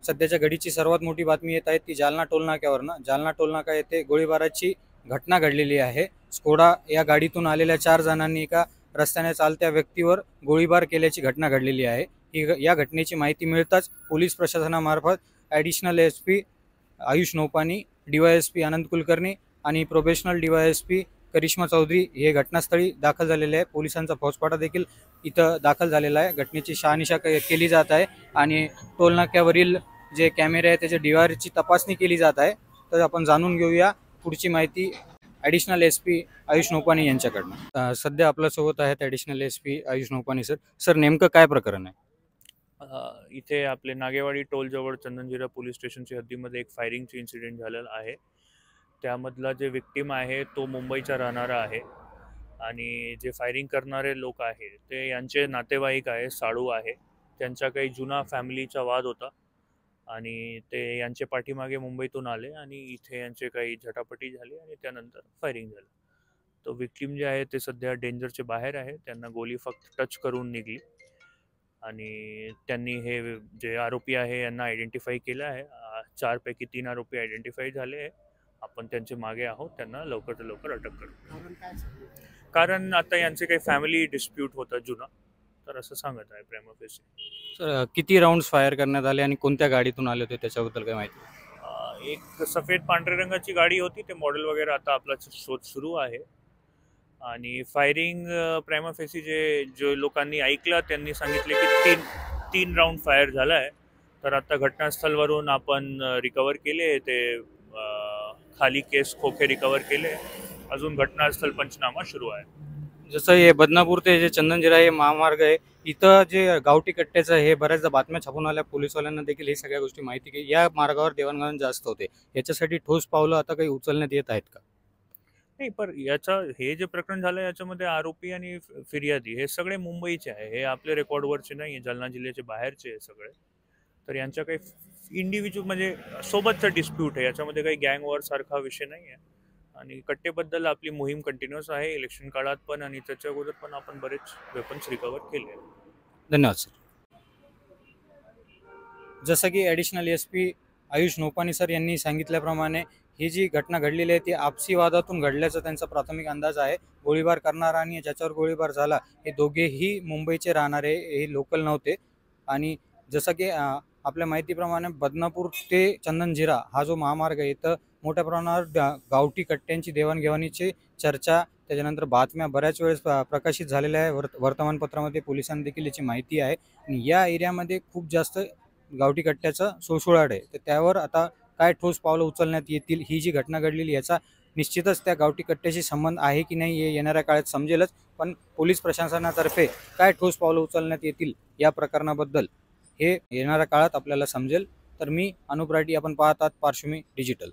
सध्याच्या घडीची सर्वात मोठी बातमी येत आहे ती जालना टोलनाक्यावरनं। जालना टोलनाका येथे गोळीबाराची घटना घडलेली आहे। स्कोडा या गाडीतून आलेल्या 4 जणांनी एका रस्त्याने चालत्या व्यक्तीवर गोळीबार केल्याची घटना घडलेली आहे। या घटनेची माहिती मिळताच पोलीस प्रशासनामार्फत additional SP Ayush नौपानी, DySP Anand Kulkarni आणि प्रोबेशनल डीवायएसपी करिश्मा चौधरी हे घटनास्थळी दाखल झालेले आहे। पोलिसांचा फौजफाटा देखील इथं दाखल झालेला आहे। घटनेची शहानिशा केली जात आहे आणि टोलनाक्यावरील जे कॅमेरे आहे त्याच्या डीआरची तपासणी केली जात आहे। तर आपण जाणून घेऊया पुढची माहिती ॲडिशनल एसपी आयुष नौपानी यांच्याकडनं। सध्या आपल्यासोबत आहेत additional SP Ayush Naupani sir. Sir नेमकं काय प्रकरण आहे? इथे आपले नागेवाडी टोल जवळ चंदनजिरा पोलीस स्टेशनच्या हद्दीमध्ये एक फायरिंगची इन्सिडेंट झालेला आहे। त्यामधला जे विक्टिम आहे तो मुंबईचा राहणारा आहे आणि जे फायरिंग करणारे लोक आहे ते यांचे नातेवाईक आहे, साळू आहे। त्यांचा काही जुना फॅमिलीचा वाद होता आणि ते यांचे पाठीमागे मुंबईतून आले आणि इथे यांचे काही झटापटी झाली आणि त्यानंतर फायरिंग झालं। तो विक्टिम जे आहे ते सध्या डेंजरचे बाहेर आहे। त्यांना गोली फक्त टच करून निघली आणि त्यांनी हे जे आरोपी आहे यांना आयडेंटिफाई केलं आहे। 4 पैकी 3 आरोपी आयडेंटिफाई झाले आहे। आपण त्यांचे मागे आहोत, त्यांना लवकरात लवकर अटक करू। कारण आता यांचे काही फॅमिली डिस्प्यूट होता जुना, तर असं सांगत आहे प्रेमा फेसी। सर किती राऊंड्स फायर करण्यात आले आणि कोणत्या गाडीतून आले होते त्याच्याबद्दल काय माहिती? एक सफेद पांढऱ्या रंगाची गाडी होती, ते मॉडेल वगैरे आता आपला शोध सुरू आहे। आणि फायरिंग प्रेमा फेसी जे लोकांनी ऐकलं त्यांनी सांगितले की तीन राऊंड फायर झाला आहे। तर आता घटनास्थळवरून आपण रिकवर केले ते खाली केस खोके रिकवर केले। अजून घटनास्थळ पंचनामा सुरू आहे। जसं हे बदनापूर ते जे चंदनजिरा हे महामार्ग आहे, इथं जे गावठी कट्ट्याचं हे बऱ्याचदा बातम्या छापून आल्या, पोलिसवाल्यांना देखील हे सगळ्या गोष्टी माहिती की या मार्गावर देवाणघेवाण जास्त होते। याच्यासाठी ठोस पावलं आता काही उचलण्यात येत आहेत का? नाही, पण हे जे प्रकरण झालं याच्यामध्ये आरोपी आणि फिर्यादी हे सगळे मुंबईचे आहे। हे आपले रेकॉर्डवरचे नाही, जालना जिल्ह्याचे बाहेरचे आहे सगळे। तर यांच्या काही इंडिव्हिज्युअल म्हणजे सोबतचा डिस्प्यूट आहे, याच्यामध्ये काही गँग वॉर सारखा विषय नाही आहे। आणि कट्टेबद्दल आपली मोहीम कंटिन्यूअस आहे इलेक्शन काळात पण, आणि त्याच्या अगोदर पण आपण बरेच वेपन्स रिकवर केले आहेत। धन्यवाद सर। जसं की additional SP Ayush Naupani sir यांनी सांगितल्याप्रमाणे ही जी घटना घडलेली आहे ती आपसी वादातून घडल्याचा त्यांचा प्राथमिक अंदाज आहे। गोळीबार करणारा आणि ज्याच्यावर गोळीबार झाला हे दोघेही मुंबईचे राहणारे, हे लोकल नव्हते। आणि जसं की आपल्या माहितीप्रमाणे बदनापूर ते चंदनजिरा हा जो महामार्ग आहे तर मोठ्या प्रमाणावर गावठी कट्ट्यांची देवाणघेवाणीची चर्चा, त्याच्यानंतर बातम्या बऱ्याच वेळेस प्रकाशित झालेल्या आहे। वर्तमानपत्रामध्ये पोलिसांना देखील याची माहिती आहे आणि या एरियामध्ये खूप जास्त गावठी कट्ट्याचा सुळसुळाट आहे। तर त्यावर आता काय ठोस पावलं उचलण्यात येतील, ही जी घटना घडलेली याचा निश्चितच त्या गावठी कट्ट्याशी संबंध आहे की नाही हे येणाऱ्या काळात समजेलच। पण पोलीस प्रशासनातर्फे काय ठोस पावलं उचलण्यात येतील या प्रकरणाबद्दल हे येणाऱ्या काळात आपल्याला समजेल। तर मी अनुप राठी, आपण पाहतात पार्श्वमी डिजिटल।